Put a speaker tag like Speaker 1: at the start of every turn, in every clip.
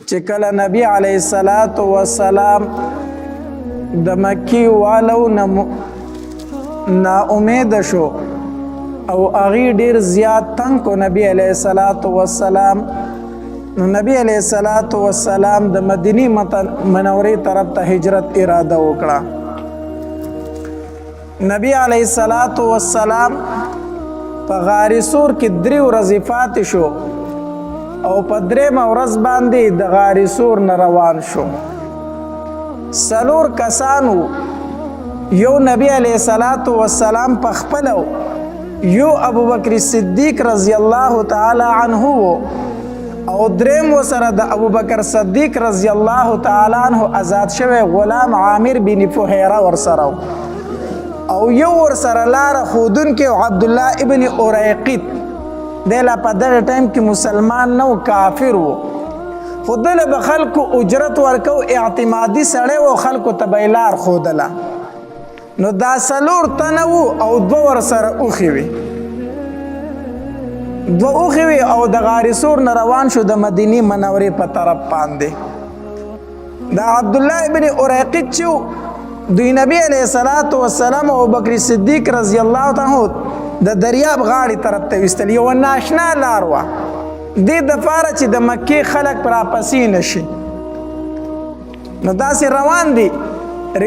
Speaker 1: چې کله نبی علیه الصلاة والسلام د مکی والو نا امید شو او هغې ډیر زیات تنگ کو نبی علیه الصلاة والسلام، نو نبی علیه الصلاة والسلام د مدینی منورې طرف ته هجرت اراده وکړه. نبی علیه الصلاة والسلام په غار سور کې 3 ورځې پاتې شو او په 3مه ورځ باندې د غار سور نه روان شو. 4 کسانو، یو نبی علیه الصلاة والسلام په خپله، یو ابوبکر صدیق رضی الله تعالی عنه او 3 ورسره د ابوبکر صدیق رضی الله تعالی عنه آزاد شوی غلام عامر بن فهیره ورسره، او یو ورسره لاره ښودونکی عبدالله ابن اریقط. دی لا په دغه ټایم کې مسلمان نه و، کافر و، خو دله به خلکو اجرت ورکو، اعتمادي سړی و، خلکو ته به یې لار ښودله. نو دا 4 تنه وو او 2 ورسره اوښې وې، 2 اوښې وې او د غار سور نه روان شو د مدینې منورې په طرف باندې. دا عبدالله ابن اریقط چې دوی نبی علیه الصلاة والسلام او ابوبکر صدیق رضی الله عنه د دریاب غاړې طرف ته ویستل. یوه ناشنا لار وه دې دپاره چې د مکې خلک پر راپسې نه شي. نو داسې روان دي،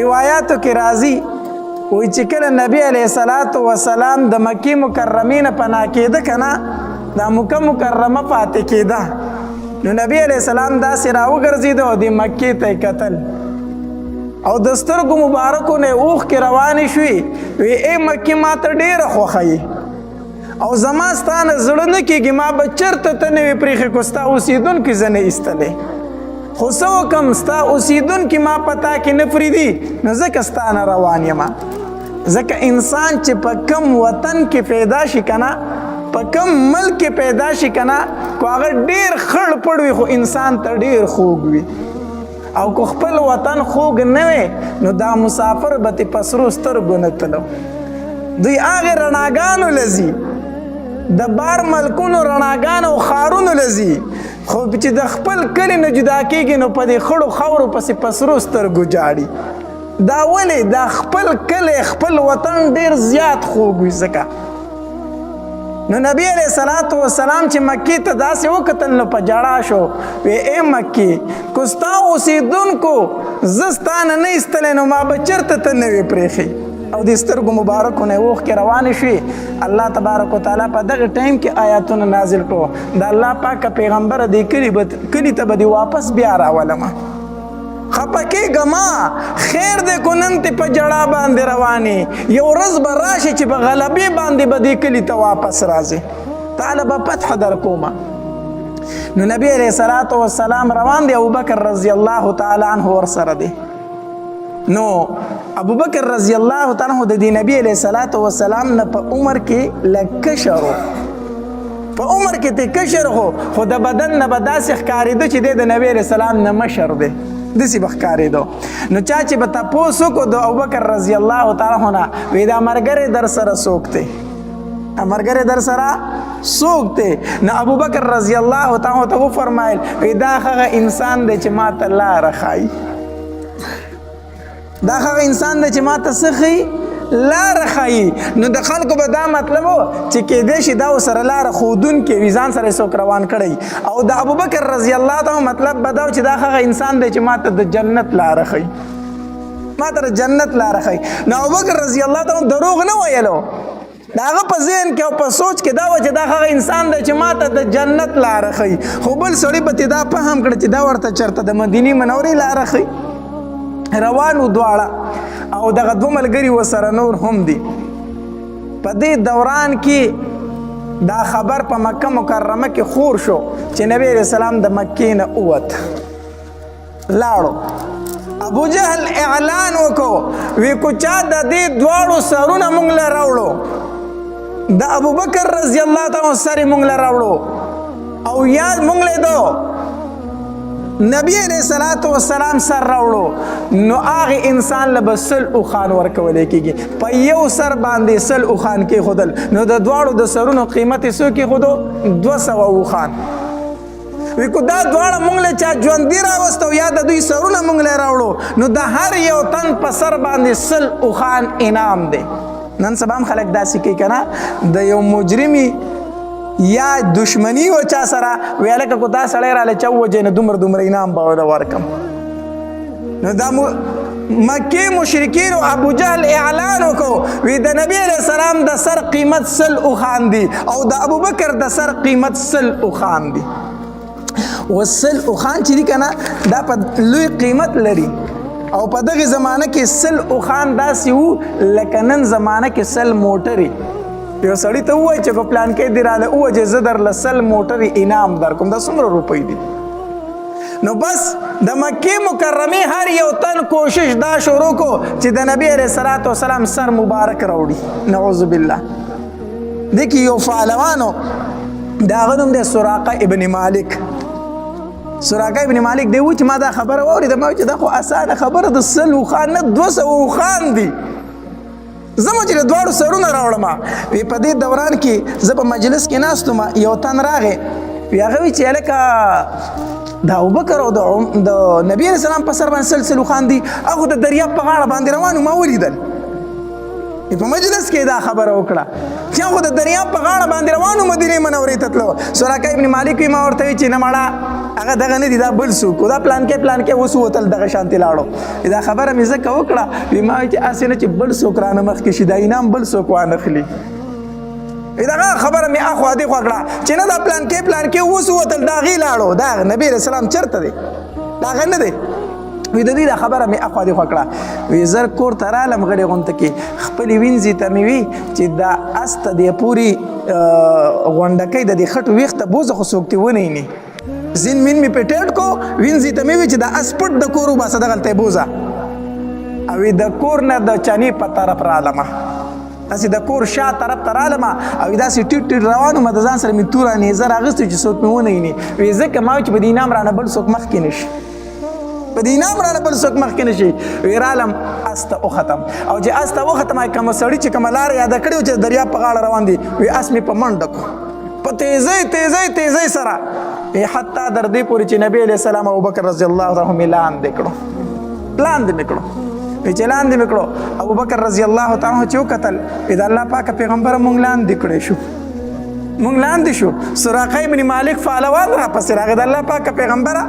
Speaker 1: روایاتو کې راځي وایي چې کله نبی علیه الصلاة والسلام د مکې مکرمې نه پناه کېده که نه، دا مکه مکرمه پاتې کېده، نو نبی علیه السلام داسې راوګرځېده او د مکې ته یې کتل او د سترګو مبارکو نه اوښکې روانې شوې. وی ای مکې ما ته ډېره خوښه یې او زما ستا نه زړه نه کېږي، ما به چېرته ته نه وې پرېښې کو ستا اوسېدونکي زه نه ایستلی، خو څه وکړم ستا اوسېدونکي ما په تا کې نه پرېږدي، نو ځکه ستا نه روان یم. ځکه انسان چې په کم وطن کې پیدا شي که نه، په کم ملک کې پیدا شي که نه، کو هغه ډېر خړ پړ وي خو انسان ته ډېر خوږ وي، او که خپل وطن خوږ نه وي نو دا مسافر به تې په سرو سترګو نه تلو. دوی هغې رڼاګانو له ځي، د بار ملکونو رڼاګانو او ښارونو له ځي، خو چې د خپل کلي نه جدا کېږي نو په دې خړو خاورو پسې په سرو سترګو جاړي. دا ولې؟ دا خپل کلی خپل وطن ډېر زیات خوږ وي. ځکه نو نبی علیه الصلاة والسلام چې مکې ته داسې وکتل نو په ژړا شو. وی ای مکې، که ستا اوسېدونکو زه ستا نه نه ایستلی نو ما به چېرته ته نه وې پرېښې. او د سترګو مبارکو نه اوښکې روانې شوې. الله تبارک وتعالی په دغه ټایم کې آیاتونه نازل کړو، د الله پاکه پیغمبره دې کلي ته به دې واپس بیا راولمه، خفه کېږه ما، خیر دی کو نن تې په ژړا باندې روانې، یو ورځ به راشي چې په غلبې باندې به دې کلي ته واپس راځې، تعالی به فتح در کومه. نو نبی علیه الصلاة والسلام روان دی، ابوبکر رضی الله تعالی عنه ورسره دی. نو ابوبکر رضی الله تعالی عنه د دې نبی علیه الصلاة والسلام نه په عمر کې لږ کشر و، په عمر کې ته کشر خو د بدن نه به داسې ښکارېده چې دی د نبی علیه السلام نه مشر دی، داسې به ښکارېدو. نو چا چې به تپوس وکړو د ابوبکر رضی الله تعالی عنه نه، وی دا ملګری در سره څوک دی؟ ملګری در سره څوک دی؟ نو ابوبکر رضی الله تعالی عنه ته وفرمایل وی دا هغه انسان دی چې ما ته لاره ښایي، دا هغه انسان دی چې ما ته څه ښایي؟ لاره ښایي. نو د خلکو به دا مطلب و چې کېدای شي دا ورسره لاره ښودونکی وي، ځان سره یې څوک روان کړی، او د ابوبکر رضی الله تعالی مطلب به دا و چې دا هغه انسان دی چې ما ته د جنت لاره ښایي، ما ته د جنت لاره ښایي. نو ابوبکر رضی الله تعالی دروغ نه ویلو، د هغه په ذهن کې او په سوچ کې دا و چې دا هغه انسان دی چې ما ته د جنت لاره ښایي، خو بل سړي به تې دا فهم کړه چې دا ورته چېرته د مدینې منورې لاره ښایي. روانو دواړه او دغه 2 ملګري ورسره نور هم دي. په دې دوران کې دا خبر په مکه مکرمه کې خور شو چې نبی علیه السلام د مکې نه ووت، لاړو. ابو جهل اعلان وکړو، وی کو چا د دې دواړو سرونه مونږ له راوړو، د ابوبکر رضی الله تعالی سر مونږ له راوړو او یا مونږ له دو نبی علیہ الصلوۃ والسلام سر راوړو، نو هغه انسان له بسل او خان ورکولې کېږي، په یو سر باندې سل او خان کې خودل، نو د دواړو د سرونو قیمت یې څو کې خودو 200 او خان. وی کو دا دواړه مونږ له چا ژوندي راوستو یا د دوی سرونه مونږ له راوړو نو د هر یو تن په سر باندې 100 اوښان انعام دی. نن سبا هم خلک داسې کوي که نه د یو مجرمي یا دشمني و چا سره وی هلکه کو دا سړی راله چا ووجې نه دومره دومره انعام به ورله ورکم. نو دا مکې مشرکینو ابو جهل اعلان وکړو وی د نبی علیه السلام د سر قیمت 100 اوښان دي او د ابوبکر د سر قیمت 100 اوښان دي. و 100 اوښان چې دي که نه دا په لوی قیمت لري او په دغه زمانه کې 100 اوښان داسې وو لکه نن زمانه کې 100 موټرې. یو سړي ته ووایي چې په پلان کې دې راله ووجې زه درله 100 موټرې انعام درکوم دا څومره روپۍ دي. نو بس د مکې مکرمې هر یو تن کوشش دا شروع کو چې د نبی علیه الصلاة والسلام سر مبارک راوړي. نعوذ بالله. دې کې یو فعلوانو د هغه نوم دی سراقه ابن مالک. سراقه ابن مالک دی و چې ما دا خبره واورېده ما چې دا خو اسانه خبره د 100 اوښان نه 200 اوښان دي زه چې د دواړو سرونه راوړم. وی په دې دوران کې زه په مجلس کې ناست وم یو تن راغی وی هغه وی چې هلکه د ابوبکر او د نبی علیه السلام په سر باندې 100 اوښان دي هغه د دریاب په غاړه باندې روان و ما ولیدل. په مجلس کې دا خبره وکړه چې هغه د دریاب په غاړه باندې روان و مدینې منورې ته تلو. سراقه ابن مالک وی ما ورته وی چې نه مړه هغه دغه نه دي دا بل څوک دا پلان کې اوس وتل دغه شانتې لاړو. دا خبره مې ځکه وکړه وی ما چې هسې نه چې بل څوک رانه مخکې شي دا انعام بل څوک وانخلي. دغه خبره مې اخوا دېخوا کړه چې نه دا پلان کې اوس وتل دا هغې لاړو دا نبي علیه السلام چېرته دی دا هغه نه دی. وی د دې دا خبره مې اخوا دېخوا کړه. وی زر کور ته رالم غړې غونته کې خپلې وینځې ته مې وي چې دا اس ته دې پورې غونډکۍ د دې خټو ویښته بوزه خو څوک دې ونیني زین مین مې پې ټیټ کو وینځې ته مې وي چې دا اس پټ د کور وباسه دغلته یې بوزه. او د کور نه د چنې په طرف رالمه داسې د کور شا طرف ته رالمه او داسې ټیټ ټیټ روان ومه د ځان سره مې توره نیزه راغستې چې څوک مې ونیني. وی ځکه ما چې په دې انعام رانه بل څوک مخکې نه شي په دې انعام رانه بل څوک مخکې نه شي. وی رالم اس ته وختم او چې اس ته وختم کومه سړي چې کومه لاره یاده کړې وه چې د دریاب په غاړه روان دي وی اس مې په منډه کړو په تیزۍ سره حتی در دې پورې چې نبی علیه السلام ابوبکر رضی الله عنه مې لاندې کړو چې لاندې مې کړو. ابوبکر رضی الله تعالی چې وکتل د الله پاک پیغمبر مونږ لاندې شو. سراقه ابن مالک فعلوان را پسې راغی د الله پاک پیغمبره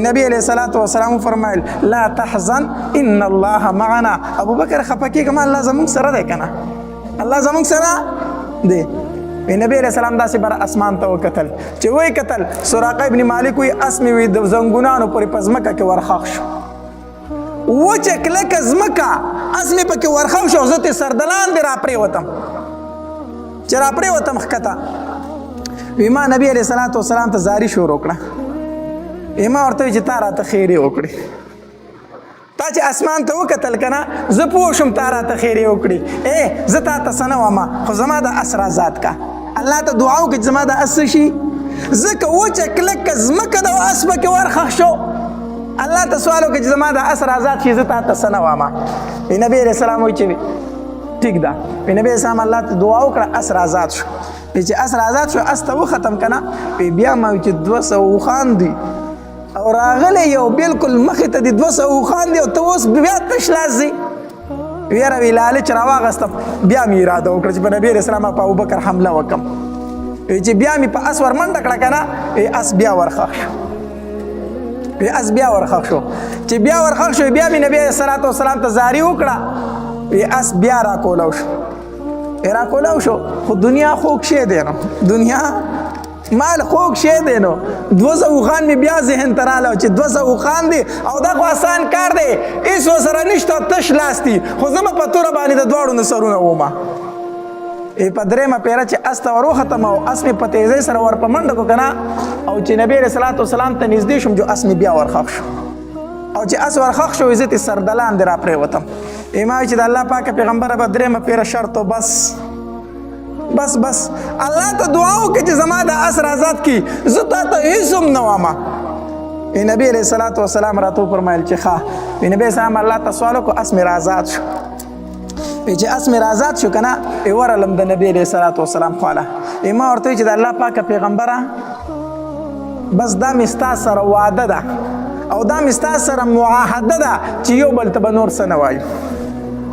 Speaker 1: نبی علیه الصلاة والسلام فرمایل لا تحزن ان الله معنا. ابوبکر خفه کېږه ما الله زمونږ سره دی که نه الله زمونږ سره دی. نبی علیه السلام داسې بر اسمان ته وکتل چې وی کتل سراقه ابن مالک وی اس مې وی د زنګونانو پورې په ځمکه کې ورخښ شو وچه کلکه ځمکه اس مې پکې ورخښ شو زه ترې سر د لاندې راپرېوتم چې راپرېوتم ښکته. وی ما نبی علیه الصلاة والسلام ته زاري شروع کړه ما ورته وی چې تا راته خیرې وکړې تا چې اسمان ته وکتل که نه زه پوه شم تا راته خیرې وکړې زه تا ته څه نه ومه خو زما د اس رازاد کا الله ته دعا وکړه چې زما د اس شي ځکه وچه کلکه ځمکه د اس پکې ورخښ شو الله ته سوال وکړه چې زما د اس رازاد شي زه تا ته څه نه ومه. نبی علیه السلام وایي چې ټیک ده. نبی علیه السلام الله ته دعا وکړه اس رازاد شو. چې اس رازاد شو اس ته وختم که نه بیا ما وایي چې 200 اوښان دي او راغلی یو بالکل مخې ته د 200 اوښان دي او ته اوس بیا تش لاس ځي. ویره وی لالچ راواغستم بیا مې اراده وکړه چې په نبي علیه السلام په ابوبکر حمله وکړم چې بیا مې په اس ور منډه کړه که نه اس بیا ورخښ شو چې بیا ورخښ شو بیا مې نبي علیه الصلاة والسلام ته زاري وکړه اس بیا راکولو شو خو دنیا خوږ شی دی نو دنیا مال خوږ شی دی نو 200 اوښان مې بیا ذهن ته راغله چې 200 اوښان دي او دا خو آسان کار دی هېڅ ورسره نشته تش لاس دي خو زه به په توره باندې د دواړو نه سرونه ومه. په درېیمه پیره چې اس ته ور وختم او اس مې په تیزۍ سره ور په منډه کړو که نه او چې نبي علیه الصلاة والسلام ته نږدې شوم جو اس مې بیا ورخښ شو او چې اس ورخښ شو زه ترې سر د لاندې راپرېوتم. ما وایي چې د الله پاکه پیغمبره به درېیمه پیره شرط و بس الله ته دعا وکړه چې زما د اس رازاد کړي زه تا ته هېڅ هم نه وامه. نبي علیه الصلاة والسلام راته وفرمایل چې ښه. نبي علیه السلام الله ته سوال وکړو اس مې رازاد شو چې اس مې رازاد شو که نه ورغلم د نبي علیه الصلاة والسلام خواله ما ورته وایي چې د الله پاکه پیغمبره بس دا مې ستا سره واده ده او دا مې ستا سره معاهده ده چې یو بل ته به نور څه نه وایو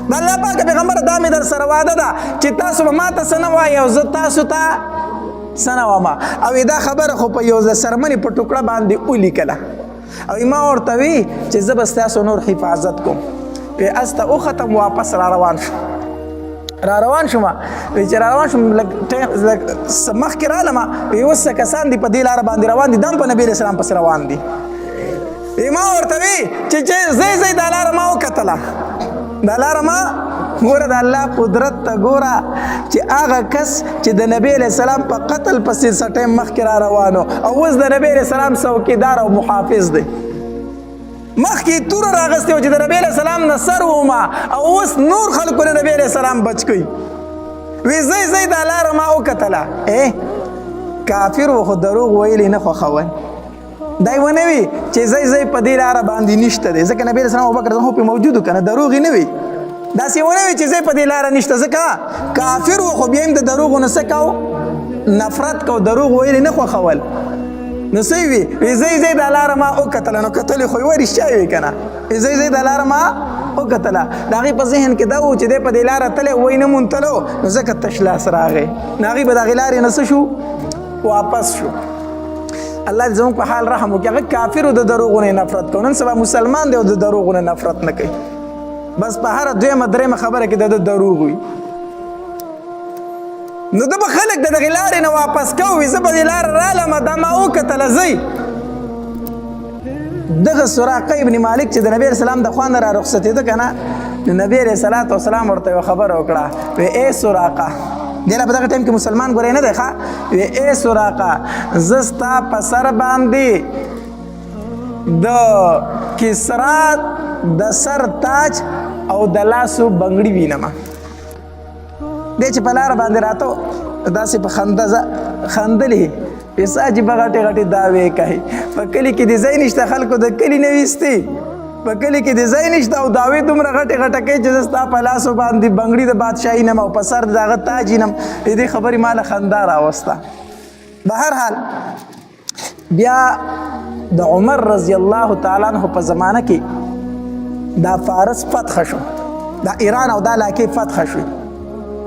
Speaker 1: د الله پاک پیغمبر دا مې در سره واده ده چې تاسو به ما ته څه نه وایي او زه تاسو ته څه نه وایم او دا خبره خو په یو څرمنې په ټوکړه باندې ولیکله او ما ورته وی چې زه به ستاسو نور حفاظت کوم وی استه وختم واپس را روان شو را روان شوم چې را روان شوم لږ مخکې رالم وی اوس څه کسان دي په دې لاره باندې روان دي دم په نبي علیه السلام پسې روان دي ما ورته وی چې زی دا لاره ما وکتله دا لاره ما ګوره د الله قدرت ته ګوره چې هغه کس چې د نبی علیه السلام په قتل پسې څه ټایم مخکې را روانو او اوس د نبی علیه السلام څوکیدار او محافظ دی مخکې توره راغستې و چې د نبی علیه السلام نه سر وما او اوس نور خلکو د نبی علیه السلام بچ کوي وی زی دا لاره ما وکتله کافر و خو دروغ ویلی نه خوښول دای ونه وی چې زی په دې لاره باندې نشته دی ځکه نبی علیه السلام ابوبکر زه خو پې موجود و که نه دروغ یې نه وي داسې ونه وي چې زی په دې لاره نشته ځکه کافر و خو بیا هم د دروغو نه څه کو نفرت کو دروغ ویلی نه خوښول نو څه وي زی دا لاره ما وکتله نو کتل خو یې رښتیا وي که نه زی دا لاره ما وکتله د هغې په ذهن کې دا و چې دی په دې لاره تلی وی نه مونتلو نو ځکه تش لاس راغی نو هغې به د هغې لارې نه څه شو واپس شو الله دې زموږ په حال رحم وکړي هغه کافرو د دروغو نه نفرت کوي نن سبا مسلمان دی او د دروغو نه نفرت نه کوي بس په هره دویمه درېیمه خبره کې د دروغ وي نو ده به خلک د دغې لارې نه واپس کوي زه به دې لاره رالم دا ما وکتله زی دغه سراقه ابن مالک چې د نبی علیه السلام د خوا نه را رخصتېده که نه نو نبی علیه الصلاة والسلام ورته یوه خبره وکړه وی ای سراقه دی لا په دغه ټایم کې مسلمان ګورې نه دی ښه وی ای سراقه زه ستا په سر باندې د کسرا د سر تاج او د لاسو بنګړي وینم دی چې په لاره باندې راته داسې په خندلې پیسه عجیبه غټې غټې دعوې کوي په کلي کې د ځای نشته خلکو د کلي نه ویستې په کلي کې د ځای نشته او دعوې دومره غټې غټه کوي چې زه ستا په لاسو باندې بنګړي د بادشاهي نم او په سر د هغه تاج نم د دې خبرې ما له خندا راوسته بهرحال بیا د عمر رضی الله تعالی عنه په زمانه کې دا فارس فتح شو دا ایران او دا علاقې فتح شوې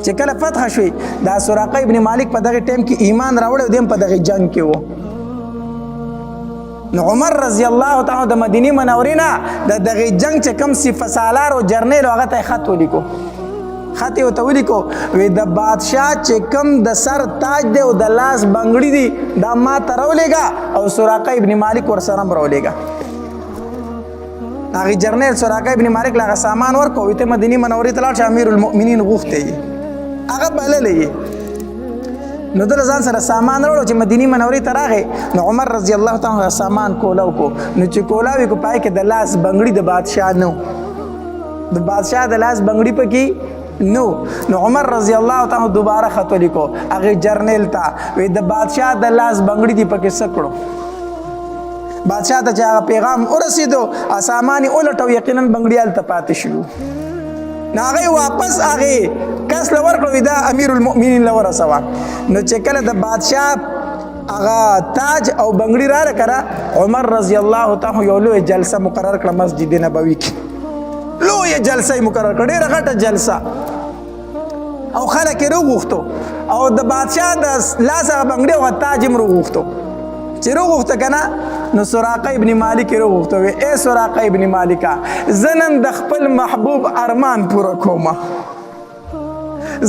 Speaker 1: چې کله فتح شوې دا سراقه ابن مالک په دغه ټایم کې ایمان راوړی او دیم په دغه جنگ کې و نو عمر رضی الله تعالی د مدینې منورې نه د دغه جنگ چې کوم سپه سالار او جرنیل هغه ته خط ولیکو خط یې ورته ولیکو وی د بادشاه چې کوم د سر تاج دی او د لاس بنګړي دي دا ما ته راولېږه او سراقه ابن مالک ورسره هم راولېږه هغې جرنیل سراقه ابن مالک له هغه سامان ورکړو وی ته مدینې منورې ته لاړ چې امیر المؤمنین غوښتی یې هغه بللی یې نو ده له ځان سره سامان راوړو چې مدینې منورې ته راغی نو عمر رضی الله تعالی سامان کولاو کو نو چې کولاو یې کو پای کې د لاس بنګړي د بادشاه نو د بادشاه د لاس بنګړي پکې نو عمر رضی الله تعالی دوباره خط ولیکو هغې جرنیل ته وی د بادشاه د لاس بنګړي دي پکې څه کړو بادشاه ته چې هغه پیغام ورسېدو سامان یې ولټو یقینا بنګړي هلته پاتې شو نو هغې واپس هغې کس له ورکړو دا امیر المؤمنین له ورسوه نو چې کله د بادشاه هغه تاج او بنګړي راله که عمر رضی الله تعالی یو لویه جلسه مقرر کړه مسجد نبوي کې لویه جلسه یې مقرر کړه ډېره غټه جلسه او خلک یې راوغوښتو او د بادشاه د لاس هغه بنګړي او تاج هم راوغوښتو چې راوغوښته که نه نو سراقه ابن مالک یې راوغوښته وی ای سراقه ابن مالکه زه نن د خپل محبوب ارمان پوره کومه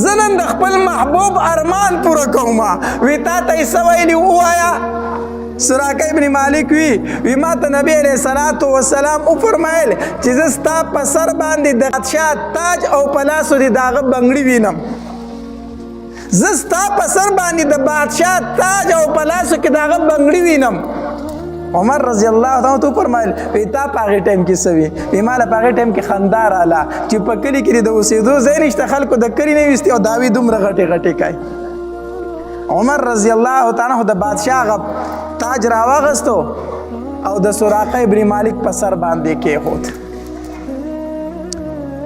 Speaker 1: زه نن د خپل محبوب ارمان پوره کومه وی تا ته یې څه ویلي ووایه سراقه ابن مالک وی ما ته نبی علیه الصلاة والسلام وفرمایل چې زه ستا په سر باندې د بادشاه تاج او په لاسو دې د هغه بنګړي وینم زه ستا په سر باندې د بادشاه تاج او په لاسو کې د هغه بنګړي وینم عمر رضی الله تعالی عنہ فرمایل وی تا په هغې ټایم کې څه وي وی ما له په هغې ټایم کې خندا راله چې په کلي کې د اوسېدو ځای نشته خلکو د کلي نه ویستې او دعوې دومره غټې غټې کوي عمر رضی الله تعالی عنہ د بادشاه هغه تاج راواغستو او د سراقه ابن مالک په سر باندې کېښود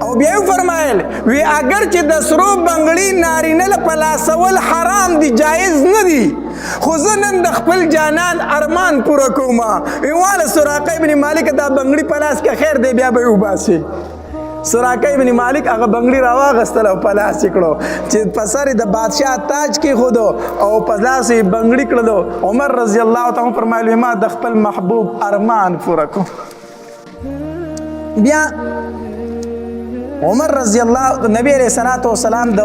Speaker 1: او بیا یې فرمایل وی اگر چې د سرو بنګړي نارینه له په لاسول حرام دي جایز نه دي خو زه نن د خپل جانان ارمان پوره کومه واله سراقه ابن مالک دا بنګړي په لاس کې خیر دی بیا به یې وباسي. سراقه ابن مالک هغه بنګړي راواغستل او په لاس یې کړو چې په سر د بادشاه تاج کېښودو او په لاس یې بنګړي کړلو. عمر رضی الله تعالی فرمایل ما د خپل محبوب ارمان پوره کو. بیا عمر رضی الله نبی علیہ الصلوۃ والسلام د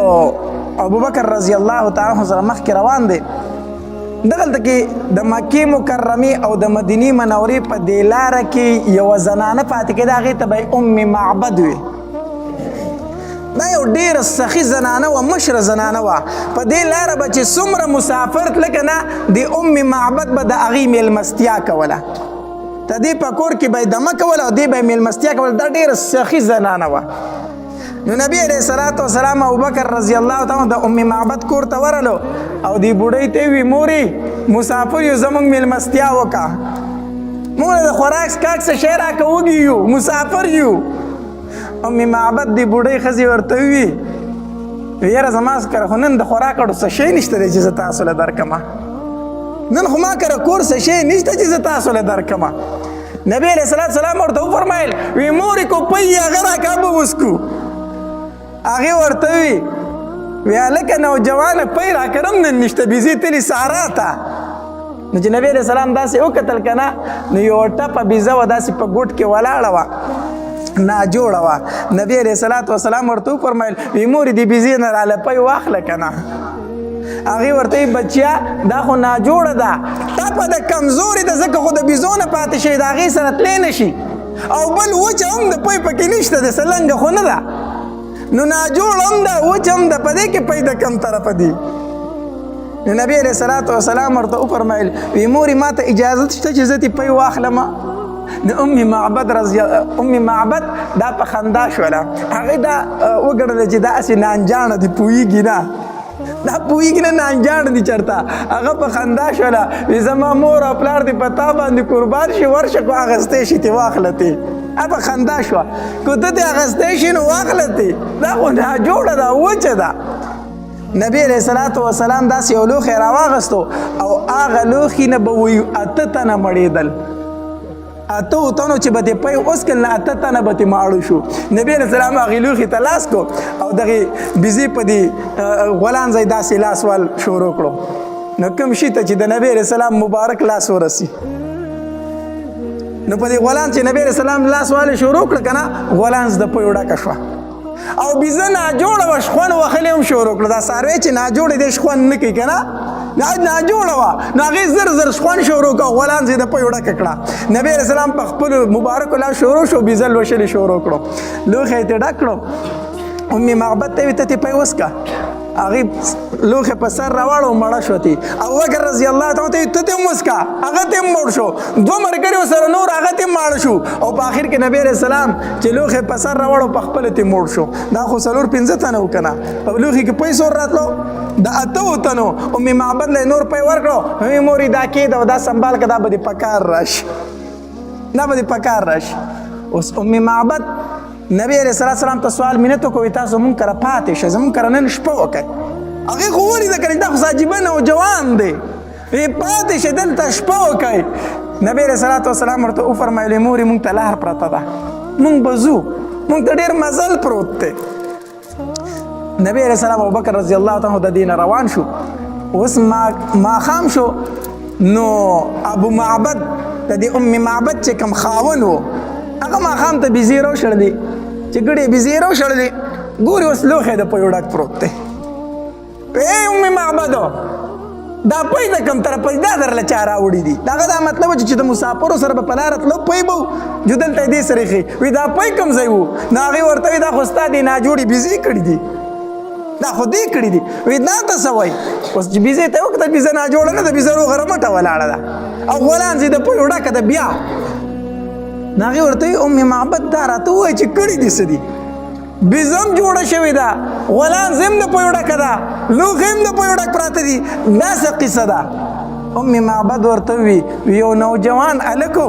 Speaker 1: ابوبکر رضی الله تعالی عنہ سره مخکې روان دی. دغلته کې د مکې مکرمې او د مدینې منورې په دې لاره کې یوه زنانه پاتې کېده هغې ته به ام معبد وي. دا یو ډېره سخي زنانه وه مشره زنانه وه. په دې لاره به چې څومره مسافر تله که نه د ام معبد به د هغې میلمستیا کوله. د دې په کور کې به یې دمه کوله او دې به یې میلمستیا کوله. دا ډېره سخي زنانه وه. نو نبی علیہ الصلوۃ والسلام ابوبکر رضی الله تعالی د ام معبد کور ته ورلو او دی بوډۍ ته وی موري مسافر یو زمونږ میلمستیا وکا موږ د خوراک سکاک څه شی راکه وږي یو مسافر یو. ام معبد دی بوډۍ ښځې ورته وي یاره زما کره خو نن د خوراک اړو څه شی نشته دی چې زه تاسو له درکمه. نن خو ما کره کور څه شی نشته چې زه تاسو له درکمه. نبی علیہ الصلوۃ والسلام ورته وفرمایل وی موري کو پی هغه راکه به وسکو. هغې ورته وي هلکه نوجوانه پی راکړم نن نشته بیزي تلي سارا ته. نو چې نبي علیه السلام داسې وکتل که نه نو یوه ټپه بیزه وه داسې په ګوټ کې ولاړه وه ناجوړه وه. نبي علیه الصلوۃ والسلام ورته وفرمیل وی مورې دې بیزې نه راله پی واخله که نه. هغې ورته وي بچیا دا خو ناجوړه ده ټپه د کمزورې ده ځکه خو د بیزو نه پاتې شوي د هغې سره تلی نه شي او بل وچه هم د پی پکې نشته د سلنګه خو نه ده نو ناجوړ هم ده وچ هم ده په دې کې پی د کم طرفه دي. نو نبی علیه الصلوۃ والسلام ورته وفرمیل وی مورې ما ته اجازت شته چې زه دې پی واخلمه. نو ام معبد دا په خندا شوله. هغې دا وګڼله چې دا هسې نانجاڼه دي پوهېږي نه دا پوهېږي نه نانجاڼه دي چېرته. هغه په خندا شوله وی زما مور او پلار دې په تا باندې قربان شي ورشه کو اخیستی شي تې واخله تې. په خندا شوه که ته دې اخیستی شي نو واخله تې دا خو ناجوړه ده وچه ده. نبی علیه الصلوۃ والسلام داسې یو لوښی راواغستو او هغه لوښي نه به وایي 8 تنه مړېدل. 8 تنو چې به دې پی وسکل نه 8 تنه به تې ماړه شو. نبی علیه السلام هغې لوښي ته لاس کو او دغې بیزې په دې غولان ځای داسې لاس وال شروع کړو. نو کوم شي ته چې د نبی علیه السلام مبارک لاس ورسي نو په دې غولان چې نبی علیه السلام لاس والی شروع کړه که نه غولانس د پیو ډکه شوه او بیزه ناجوړه وه شخون وهلې هم شروع کړه. دا څاروی چې ناجوړې دی شخون نه کوي که نه ناجوړه وه نو هغې زر زر شخون شروع کړه غولانس یې د پیو ډکه کړه. نبی علیه السلام په خپلو مبارکو لاس شروع شو بیزه لوشلې شروع کړو لوښی یې ترې ډک کړو. ام معبد ته وي ته تې پی وسکه هغې لوښی په سر راواړو مړه شو تی. ابوبکر رضی الله تعالی ته ته هم وسکه هغه ته هم مړ شو. دوه ملګري ورسره نور هغه ته هم ماړه شو او په آخر کې نبی علیه السلام چې لوښی په سر راواړو په خپله ته مړ شو. دا خو 4-5 تنه وو که نه په لوښي کې پی سور راتلو د 8 تنو. ام معبد له نور پی ورکړو وی مورې دا کېده او دا سنبال که دا به دې په کار راشي دا به دې په کار راشي. اوس ام معبد نبی علیه السلام ته سوال مینت وکړو تاسو مونږ کره پاتې شه زمونږ کره نن شپه وکړئ. هغې خو ولیده که دا خو عجیبه نوجوان دی پاتې شه دلته شپه وکړئ. نبی علیه السلام ورته وفرمیل مورې مونږ ته لار پرته ده مونږ به ځو مونږ ته ډېر مزل پروت دی. نبی علیه السلام ابوبکر رضی الله تعالی د دې نه روان شو. اوس ماښام شو نو ابو معبد د دې ام معبد چې کوم خاون و هغه ماښام ته بیزې راوشړلې چې ګډې بیزې راوشړلې ګوري اوس لوښی د پیو ډک پروت دی. ای ام معبدو دا پی د کوم طرفه دا درله چا راوړي دي. د هغه دا مطلب چې د مسافرو سره به په لاره تلو پی به جو دلته یې دې سره ایښي وي دا پی کوم ځای و. نو هغې ورته وي دا خو ستا دې ناجوړې بیزې کړي دي دا خو دې کړي دي. وي دا ته څه وایي اوس چې بیزې ته یې وکتل بیزه ناجوړه نه ده بیزه روغه رمټه ولاړه ده او غولانځ یې د پیو ډکه ده بیا. نو هغې ورته وي ام معبد دا راته ووایي چې کړي دې څه دي بیزه هم جوړه شوې ده غولانځ هم د پیو ډکه ده لوښي هم د پیو ډک پراته دي دا څه قصه ده. ام معبد ورته وي یو نوجوان هلک و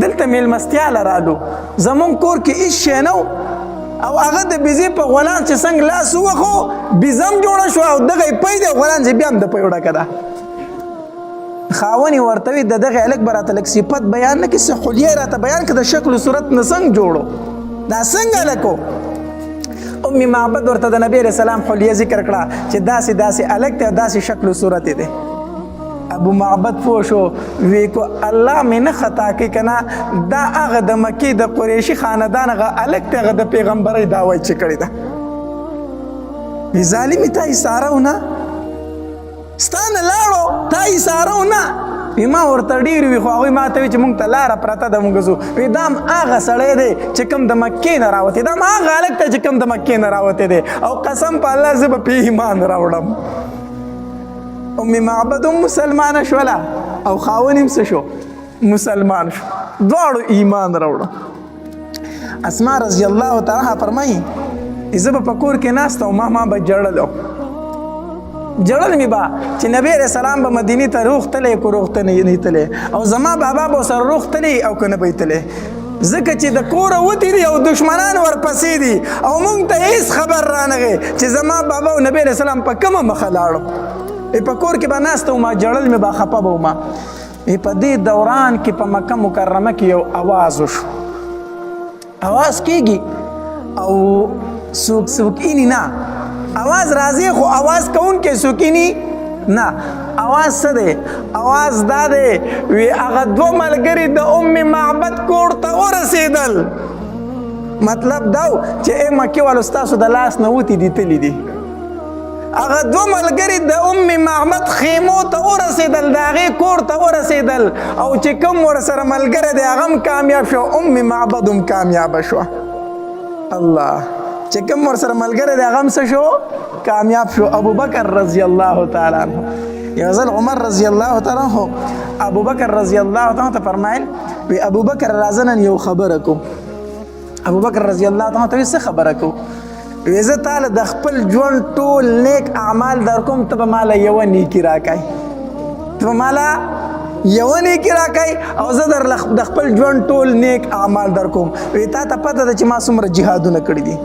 Speaker 1: دلته میلمستیا له رالو زمونږ کور کې هېڅ شی نه او هغه د بیزې په غولانځ چې څنګه لاس ووخو بیزه هم جوړه شوه او دغه یې پی دی غولانځ یې بیا هم د پیو ډکه ده. خاوني ورته وي د دغه هلک به راته لږ صفت بیان نه کړي څه حلیه راته بیان کړه د شکل و صورت نه څنګه جوړو دا څنګه هلک و ام معبد ورته د نبی علیه السلام حلیه ذکر کړه چې داسې داسې هلک دی او داسې شکل و صورت دی ابو معبد پوه شو وی کو الله مې نه خطا کوي که نه دا هغه د مکې د قریشي خاندان هغه هلک دی هغه د پیغمبرۍ دعوی چې کړې ده وی ظالمې تا یې څاره نه ستا نه لاړو تا یې څاره نه وی ما ورته ډېر وي خو هغوی ما ته وي چې مونږ ته لاره پرته ده مونږ ځو وی دا هم هغه سړی دی چې کوم د مکې نه راوتی دا هم هغه هلک دی چې کوم د مکې نه راوتی دی او قسم په الله زه به پې ایمان راوړم ام معبد هم مسلمانه شوله او خاون هم څه شو مسلمان شو دواړو ایمان راوړه اسما رضی الله تعالی فرمایي زه به په کور کې ناسته او ما به ژړلو جړل می با چې نبی علیہ السلام به مدینې ته روغتلی کو روغته نه تلی او زما بابا به سره روغتلی او که نه به تلی ځکه چې د کوره وتې دي او دشمنان ورپسې دي او موږ ته هېڅ خبر رانغی چې زما بابا او نبی علیہ السلام په کومه مخه لاړو په کور کې به ناسته وما جړل می با خفه به وما په دې دوران کې په مکه مکرمه کې یو اواز وشو اواز کېږي او سوکینی نه आवाज راځي خو आवाज کون کې سکینی نه आवाज څه دی आवाज دا دی وی هغه دوه ملګري د ام معبد کور ته ورسېدل مطلب دا چې ای مکې والو ستاسو د لاس نه وتې دي تللي دي هغه دوه ملګري د ام معبد خیمو ته ورسېدل د هغې کور ته ورسېدل او چې کوم ورسره ملګری دی هغه هم کامیاب شو ام معبد هم کامیابه شوه الله چې کوم ورسره ملګری دی هغه هم څه شو کامیاب شو ابو بکر رضی الله تعالی عنه یو ځل عمر رضی الله تعالی عنه ابو بکر رضی الله تعالی عنه ته فرمایل وی ابو بکر راځه نن یو خبره کو ابو بکر رضی الله تعالی عنه څه خبره کو وی زه تاله د خپل ژوند ټول نیک اعمال در کوم ته به ماله یوه نیکي راکړئ ته به ماله یوه نیکي راکړئ او زه د خپل ژوند ټول نیک اعمال در کوم وی تا ته پته ده چې ما څومره جهادونه کړي دي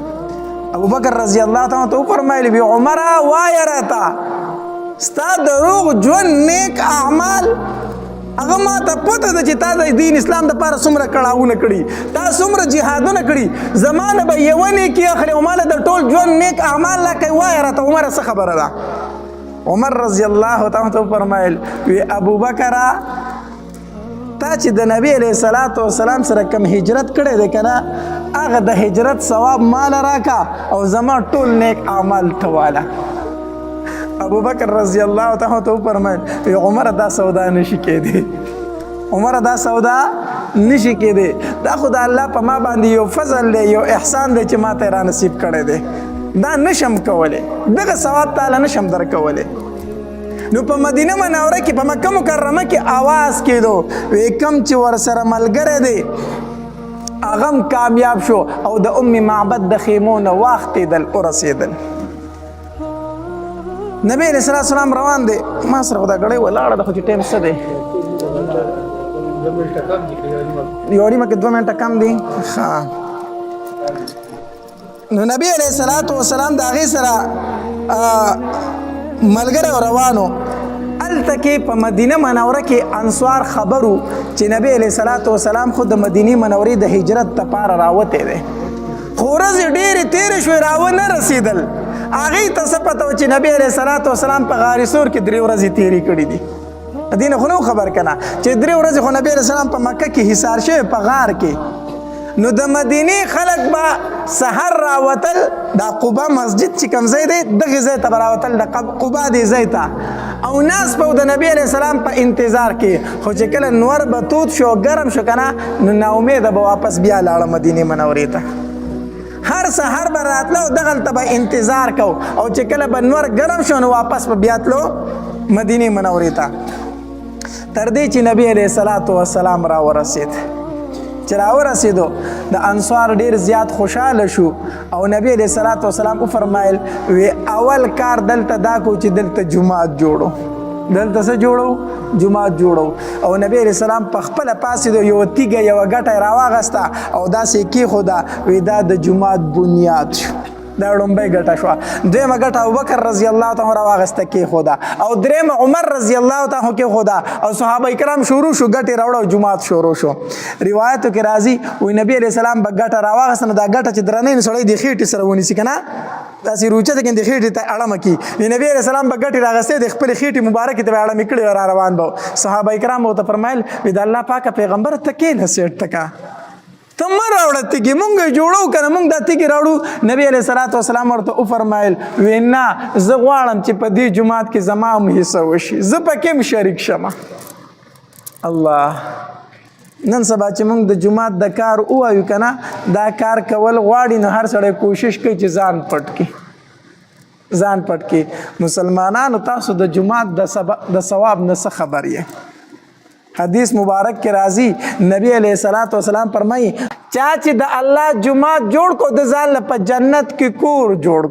Speaker 1: ابو بکر رضی الله تعالی عنہ فرمایلی بی عمره وایه راته ستا د روغ ژوند نیک اعمال هغه ما ته پته ده چې تا د دین اسلام دپاره څومره کړاوونه کړي تا څومره جهادونه کړي زما نه به یوه نیکي اخلي او ماله د ټول ژوند نیک اعمال راکوي وایه راته عمره څه خبره ده عمر رضی الله تعالی عنہ فرمایل وی ابو بکره تا چې د نبی علیه الصلاۃ والسلام سره کم هجرت کړی دی که نه هغه د هجرت ثواب مال راکا او زما ټول نیک اعمال ته واله ابو بکر رضی الله تعالی عنہ فرمایل عمر دا سودا نشي کېدی عمر دا سودا نشي کېدی دا خو د الله په ما باندې یو فضل دی یو احسان دی چې ما ته را نصیب کړی دی دا نشم کولی دغه ثواب تعالی نشم درکولی نو په مدینه منوره کې په مکه مکرمه کې آواز کېدو وی کم چې ورسره ملګری دی هغه هم کامیاب شو او د ام معبد د خیمو نه واختېدل ورسېدل نبی علیه الصلاة والسلام روان دی ما سره خو دا ګړۍ ولاړه ده خو چې ټایم څه دی یو نیمه کې 2 منټه کم دي ښه نو نبی علیه الصلاة والسلام د هغې سره ملګری روانو هلته کې په مدینه منوره کې انصار خبرو چې نبی علیه الصلاة والسلام خو د مدینې منورې د هجرت دپاره راوتی دی خو ورځې ډېرې تېرې شوې راونه رسېدل هغې ته څه پته و چې نبی علیه الصلاة والسلام په غار ثور کې 3 ورځې تېرې کړي دي دې نه خو نه خبر که نه چې 3 ورځې خو نبی علیه السلام په مکه کې حصار شوی په غار کې نو د مدینې خلک به سحر راوتل دا قبا مسجد چې کوم ځای دی دغې ځای ته به راوتل د قبا دې ځای ته او ناست به د نبي علیه السلام په انتظار کې خو چې کله نور به تود شو ګرم شو که نه نو ناامیده به واپس بیا لاړه مدینې منورې ته هر سحر به راتله او دغلته به انتظار کو او چې کله به نور ګرم شو نو واپس به بیا تلو مدینې منورې ته تر دې چې نبی علیه الصلاة والسلام راورسېد چې راورسېدو د انصار ډېر زیات خوشحاله شو او نبی علیه الصلاة والسلام وفرمایل وی اول کار دلته دا کو چې دلته جماعت جوړو دلته څه جوړو جماعت جوړو او نبی علیه السلام په خپله پاڅېدو یوه تیږه یوه ګټه یې راواغسته او داسې یې کېښوده وی دا د جماعت بنیاد شو دا لومبۍ ګټه شوه. دویمه ګټه ابوبکر رضی الله تعالی راواغسته کېښوده او درېیمه عمر رضی الله تعالی کېښوده او صحابه کرام شروع شو ګټې راوړه او جومات شروع شو. روایتو کې راځي وایي نبي علیه السلام به ګټه راواغسته نو دا ګټه چې درنۍ نو سړی د خېټې سره ونیسي که نه داسې روچه ته کې د خېټې ته اړمه کړي. نبي علیه السلام به ګټې راغستې د خپلې خېټې مبارکې ته به اړمې کړې را روان به صحابه کرام ورته فرمایل وي د الله پاکه پیغمبره ته کښېنه سیټ ته که ته مه راوړه تیږې مونږ یې جوړو که نه مونږ دا تیږې راوړو. نبي علیه صلات وسلام ورته وفرمایل وی نه زه غواړم چې په دې جومات کې زما هم حصه وشي زه پکې هم شریک شم. الله نن سبا چې مونږ د جومات د کار ووایو که نه دا کار کول غواړي نو هر سړی کوشش کوي چې ځان پټ کړي. مسلمانانو تاسو د جومات د ثواب نه څه خبر یې؟ حدیث مبارک کې راځي نبی علیه الصلاۃ والسلام فرمایي چا چې د الله جومات جوړ کو د ځان له په جنت کې کور جوړ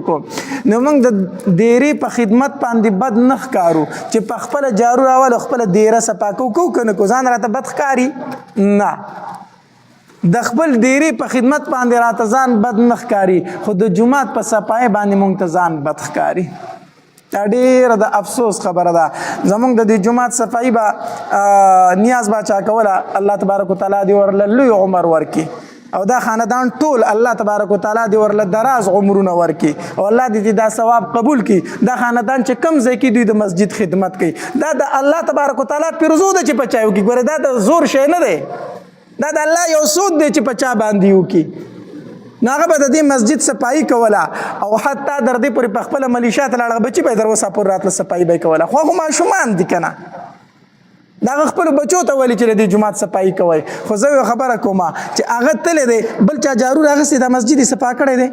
Speaker 1: کو نو موږ د دیرې په خدمت باندې بد نه ښکارو چې په خپله جارو راولو خپله دیره صفا کو که نه کو ځان راته بد ښکاري نه د خپل دیرې په خدمت باندې راته ځان بد نه ښکاري خو د جومات په صفایۍ باندې موږ ته ځان بد ښکاري. دا ډیره د افسوس خبره ده. زمونږ د دې جومات صفایي به نیاز باچا کوله الله تبارک وتعالی دې ورله لوی عمر ورکړي او دا خاندان ټول الله تبارک وتعالی دې ورله دراز عمرونه ورکړي او الله دې دا ثواب قبول کړي. دا خاندان چې کم ځای کې دوی د مسجد خدمت کوي دا د الله تبارک وتعالی پیرزو ده چې په چا وکړي. ګوره دا د زور شی نه دی دا د الله یو سود دی چې په چا باندې وکړي. نو هغه به د دې مسجد صفایي کوله او حتی در دې پورې په خپله ملیشا ته لاړه بچي به یې در اوسه پورې راتله صفایي به یې کوله خو هغه ماشومان دي که نه د هغه خپلو بچو ته ولې چې د دې جومات صفایي کوئ. خو زه یو خبره کوم چې هغه تللی دی بل چا جارو راغستی دا مسجد یې صفا کړی دی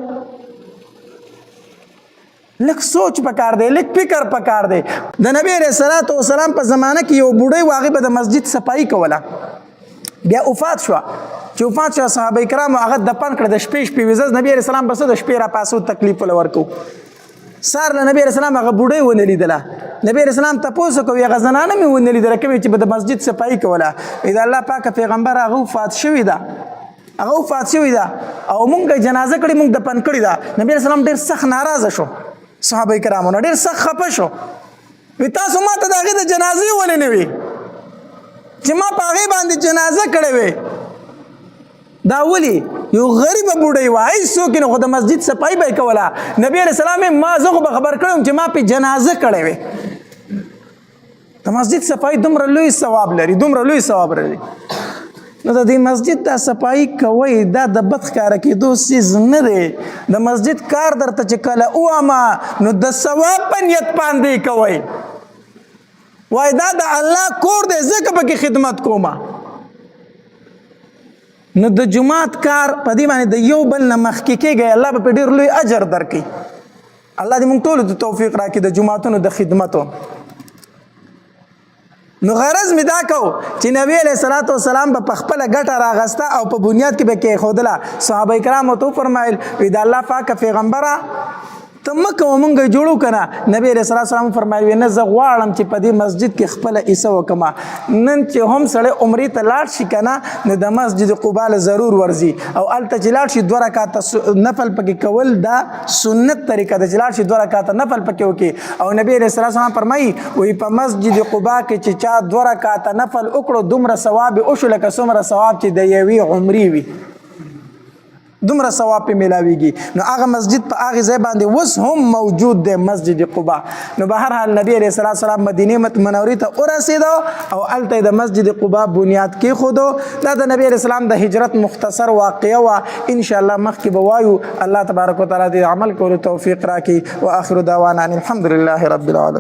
Speaker 1: لږ سوچ پکار دی لږ فکر پکار دی. د نبی علیه الصلاۃ والسلام په زمانه کې یو بوډۍ و هغې به د مسجد صفایي کوله بیا وفات شوه چې وفات شوه صحابه کرامو هغه دفن کړه د شپې ویزه نبی علیه السلام بس د شپې راپاسو تکلیف وله ورکو. سهار له نبی علیه السلام هغه بوډۍ ونه لیدله. نبی علیه السلام تپوس کوي هغه زنانه مې ونه لیدله کومې چې به د مسجد صفایي کوله. د الله پاکه پیغمبر هغه وفات شوې ده او مونږ جنازه کړې مونږ دفن کړې ده. نبی علیه السلام ډېر سخت ناراضه شو صحابه کرامو نه ډېر سخت خفه شو وی تاسو ما ته د هغې د جنازې ولې نه وي چې ما په هغې باندې جنازه کړې وې. دا ولي یو غریبه بوډۍ وه هیڅ څوک نه خو د مسجد صفایي به یې کوله. نبي علیه السلام ما زه خو به خبر کړی وم چې ما پې جنازه کړی وې. د مسجد صفایي دومره لوی ثواب لري نو د دې مسجد دا صفایي کوئ دا د بد ښکاره کېدو څیز نه دی. د مسجد کار درته چې کله ووامه نو د ثواب په نیت باندې کوئ وای دا د الله کور دی ځکه پکې خدمت کومه. نو د جومات کار په دې باندې د یو بل نه مخکې کېږئ الله به په ډېر لوی اجر درکړي. الله دې موږ ټولو ته توفیق راکړي د جوماتونو د خدمتو. نو غرض مې دا کو چې نبی علیه الصلاۃ والسلام به په خپله ګټه راغسته او په بنیاد کې به کېښودله. صحابه کرامو ته وفرمایل وی د الله پاکه پیغمبره ته مه کوه مونږ یې جوړو که نه. نبي علیه صلات وسلام وفرمایل نه زه غواړم چې په دې مسجد کې خپله حصه وکړمه. نن چې هم سړی عمرې ته لاړ شي که نه نو د مسجد قبا له ضرور ورځي او هلته چې لاړ شي 2 رکعاته نفل پکې کول دا سنت طریقه ده چې لاړ شي 2 رکعاته نفل پکې وکړي. او نبي علیه صلات وسلام فرمایي وایي په مسجد قبا کې چې چا 2 رکعاته نفل وکړو دومره ثواب یې وشو لکه څومره ثواب چې د یوې عمرې وي دومره ثواب په ملاویږي. نو هغه مسجد په هغه ځای باندې اوس هم موجود دی مسجد قبا. نو به هر حال نبی علیه الصلاۃ والسلام مدینه منورې ته ورسېدو او هلته د مسجد قبا بنیاد کېښودو. دا د نبی علیه السلام د هجرت مختصر واقعه وه انشاءالله مخکې به وایو. الله تبارک وتعالی دې عمل کولو توفیق راکړي. واخر دعوانا ان الحمد لله رب العالمین.